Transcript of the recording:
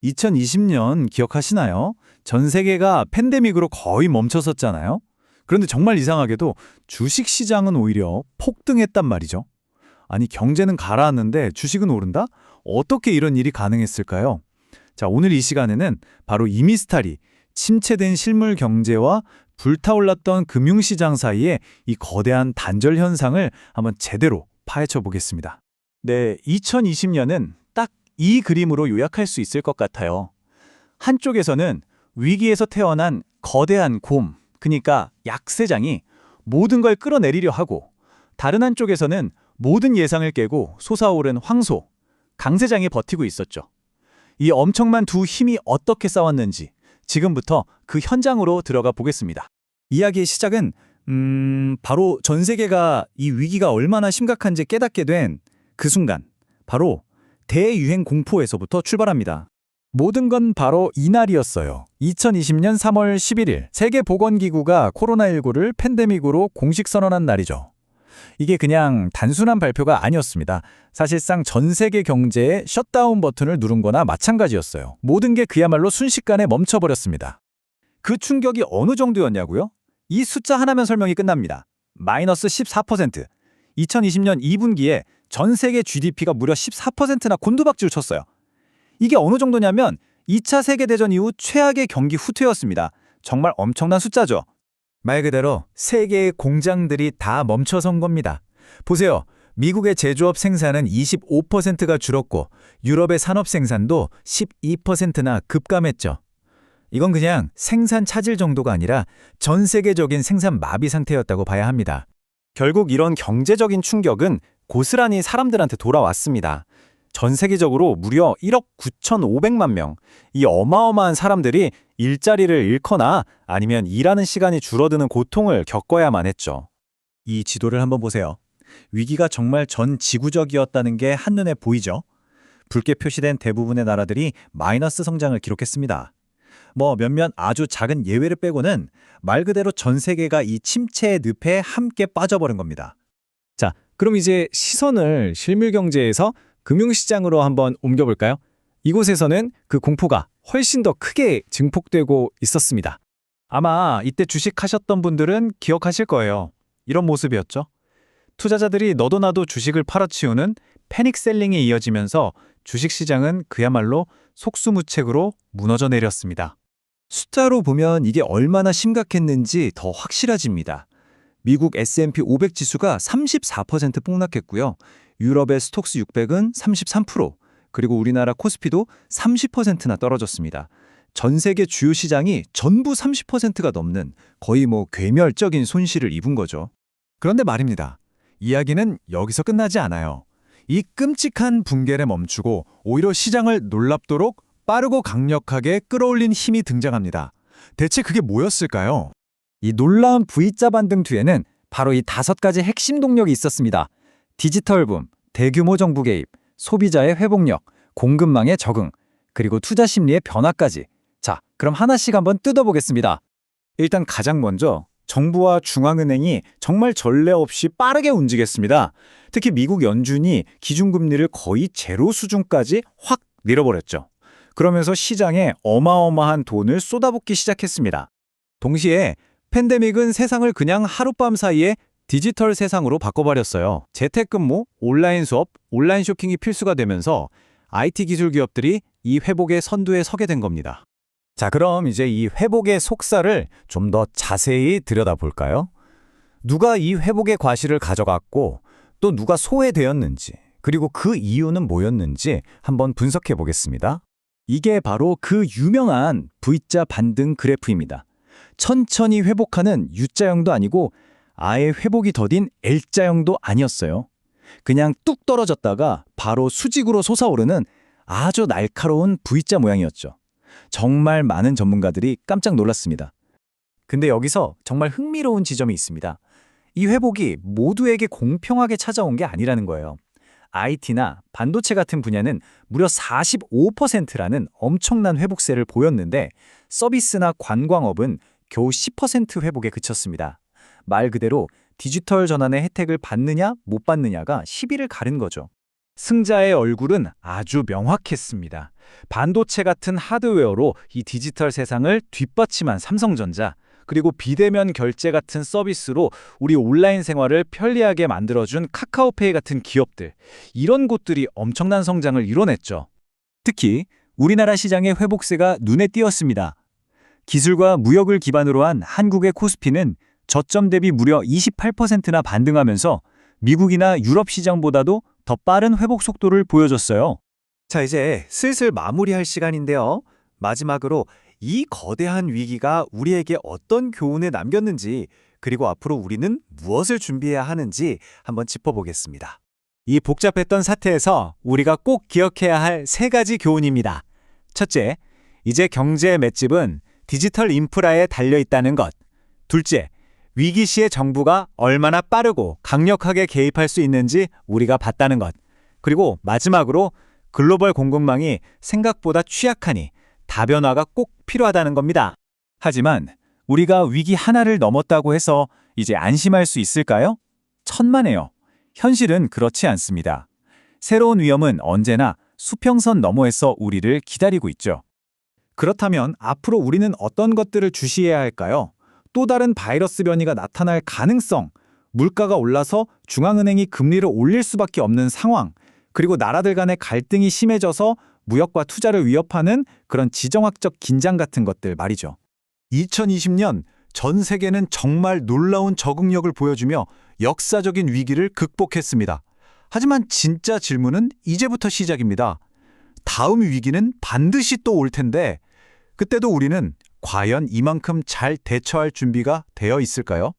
2020년 기억하시나요? 전 세계가 팬데믹으로 거의 멈춰섰잖아요. 그런데 정말 이상하게도 주식 시장은 오히려 폭등했단 말이죠. 아니, 경제는 가라앉는데 주식은 오른다? 어떻게 이런 일이 가능했을까요? 자, 오늘 이 시간에는 바로 이 미스터리, 침체된 실물 경제와 불타올랐던 금융시장 사이에 이 거대한 단절 현상을 한번 제대로 파헤쳐 보겠습니다. 네, 2020년은 딱 이 그림으로 요약할 수 있을 것 같아요. 한쪽에서는 위기에서 태어난 거대한 곰, 그러니까 약세장이 모든 걸 끌어내리려 하고, 다른 한쪽에서는 모든 예상을 깨고 솟아오른 황소, 강세장이 버티고 있었죠. 이 엄청난 두 힘이 어떻게 싸웠는지 지금부터 그 현장으로 들어가 보겠습니다. 이야기의 시작은 바로 전 세계가 이 위기가 얼마나 심각한지 깨닫게 된 그 순간, 바로 대유행 공포에서부터 출발합니다. 모든 건 바로 이날이었어요. 2020년 3월 11일, 세계보건기구가 코로나19를 팬데믹으로 공식 선언한 날이죠. 이게 그냥 단순한 발표가 아니었습니다. 사실상 전 세계 경제의 셧다운 버튼을 누른 거나 마찬가지였어요. 모든 게 그야말로 순식간에 멈춰버렸습니다. 그 충격이 어느 정도였냐고요? 이 숫자 하나면 설명이 끝납니다. 마이너스 14%. 2020년 2분기에 전 세계 GDP가 무려 14%나 곤두박질을 쳤어요. 이게 어느 정도냐면 2차 세계대전 이후 최악의 경기 후퇴였습니다. 정말 엄청난 숫자죠. 말 그대로 세계의 공장들이 다 멈춰선 겁니다. 보세요. 미국의 제조업 생산은 25%가 줄었고 유럽의 산업 생산도 12%나 급감했죠. 이건 그냥 생산 차질 정도가 아니라 전 세계적인 생산 마비 상태였다고 봐야 합니다. 결국 이런 경제적인 충격은 고스란히 사람들한테 돌아왔습니다. 전 세계적으로 무려 1억 9,500만 명, 이 어마어마한 사람들이 일자리를 잃거나 아니면 일하는 시간이 줄어드는 고통을 겪어야만 했죠. 이 지도를 한번 보세요. 위기가 정말 전 지구적이었다는 게 한눈에 보이죠? 붉게 표시된 대부분의 나라들이 마이너스 성장을 기록했습니다. 몇몇 아주 작은 예외를 빼고는 말 그대로 전 세계가 이 침체의 늪에 함께 빠져버린 겁니다. 자, 그럼 이제 시선을 실물 경제에서 금융시장으로 한번 옮겨볼까요? 이곳에서는 그 공포가 훨씬 더 크게 증폭되고 있었습니다. 아마 이때 주식하셨던 분들은 기억하실 거예요. 이런 모습이었죠. 투자자들이 너도 나도 주식을 팔아치우는 패닉셀링이 이어지면서 주식시장은 그야말로 속수무책으로 무너져 내렸습니다. 숫자로 보면 이게 얼마나 심각했는지 더 확실해집니다. 미국 S&P 500 지수가 34% 폭락했고요. 유럽의 스톡스 600은 33%, 그리고 우리나라 코스피도 30%나 떨어졌습니다. 전 세계 주요 시장이 전부 30%가 넘는 거의 괴멸적인 손실을 입은 거죠. 그런데 말입니다. 이야기는 여기서 끝나지 않아요. 이 끔찍한 붕괴를 멈추고 오히려 시장을 놀랍도록 빠르고 강력하게 끌어올린 힘이 등장합니다. 대체 그게 뭐였을까요? 이 놀라운 V자 반등 뒤에는 바로 이 5가지 핵심 동력이 있었습니다. 디지털 붐, 대규모 정부 개입, 소비자의 회복력, 공급망의 적응, 그리고 투자 심리의 변화까지. 자, 그럼 하나씩 한번 뜯어보겠습니다. 일단 가장 먼저 정부와 중앙은행이 정말 전례 없이 빠르게 움직였습니다. 특히 미국 연준이 기준금리를 거의 제로 수준까지 확 밀어버렸죠. 그러면서 시장에 어마어마한 돈을 쏟아붓기 시작했습니다. 동시에 팬데믹은 세상을 그냥 하룻밤 사이에 디지털 세상으로 바꿔버렸어요. 재택근무, 온라인 수업, 온라인 쇼핑이 필수가 되면서 IT 기술 기업들이 이 회복의 선두에 서게 된 겁니다. 자, 그럼 이제 이 회복의 속살을 좀 더 자세히 들여다볼까요? 누가 이 회복의 과실을 가져갔고 또 누가 소외되었는지, 그리고 그 이유는 뭐였는지 한번 분석해 보겠습니다. 이게 바로 그 유명한 V자 반등 그래프입니다. 천천히 회복하는 U자형도 아니고 아예 회복이 더딘 L자형도 아니었어요. 그냥 뚝 떨어졌다가 바로 수직으로 솟아오르는 아주 날카로운 V자 모양이었죠. 정말 많은 전문가들이 깜짝 놀랐습니다. 근데 여기서 정말 흥미로운 지점이 있습니다. 이 회복이 모두에게 공평하게 찾아온 게 아니라는 거예요. IT나 반도체 같은 분야는 무려 45%라는 엄청난 회복세를 보였는데 서비스나 관광업은 겨우 10% 회복에 그쳤습니다. 말 그대로 디지털 전환의 혜택을 받느냐 못 받느냐가 시비를 가른 거죠. 승자의 얼굴은 아주 명확했습니다. 반도체 같은 하드웨어로 이 디지털 세상을 뒷받침한 삼성전자, 그리고 비대면 결제 같은 서비스로 우리 온라인 생활을 편리하게 만들어준 카카오페이 같은 기업들, 이런 곳들이 엄청난 성장을 이뤄냈죠. 특히 우리나라 시장의 회복세가 눈에 띄었습니다. 기술과 무역을 기반으로 한 한국의 코스피는 저점 대비 무려 28%나 반등하면서 미국이나 유럽 시장보다도 더 빠른 회복 속도를 보여줬어요. 자, 이제 슬슬 마무리할 시간인데요. 마지막으로 이 거대한 위기가 우리에게 어떤 교훈을 남겼는지, 그리고 앞으로 우리는 무엇을 준비해야 하는지 한번 짚어보겠습니다. 이 복잡했던 사태에서 우리가 꼭 기억해야 할 3가지 교훈입니다. 첫째, 이제 경제의 맷집은 디지털 인프라에 달려있다는 것. 둘째, 위기 시에 정부가 얼마나 빠르고 강력하게 개입할 수 있는지 우리가 봤다는 것. 그리고 마지막으로 글로벌 공급망이 생각보다 취약하니 다변화가 꼭 필요하다는 겁니다. 하지만 우리가 위기 하나를 넘었다고 해서 이제 안심할 수 있을까요? 천만에요. 현실은 그렇지 않습니다. 새로운 위험은 언제나 수평선 너머에서 우리를 기다리고 있죠. 그렇다면 앞으로 우리는 어떤 것들을 주시해야 할까요? 또 다른 바이러스 변이가 나타날 가능성, 물가가 올라서 중앙은행이 금리를 올릴 수밖에 없는 상황, 그리고 나라들 간의 갈등이 심해져서 무역과 투자를 위협하는 그런 지정학적 긴장 같은 것들 말이죠. 2020년 전 세계는 정말 놀라운 적응력을 보여주며 역사적인 위기를 극복했습니다. 하지만 진짜 질문은 이제부터 시작입니다. 다음 위기는 반드시 또 올 텐데 그때도 우리는 과연 이만큼 잘 대처할 준비가 되어 있을까요?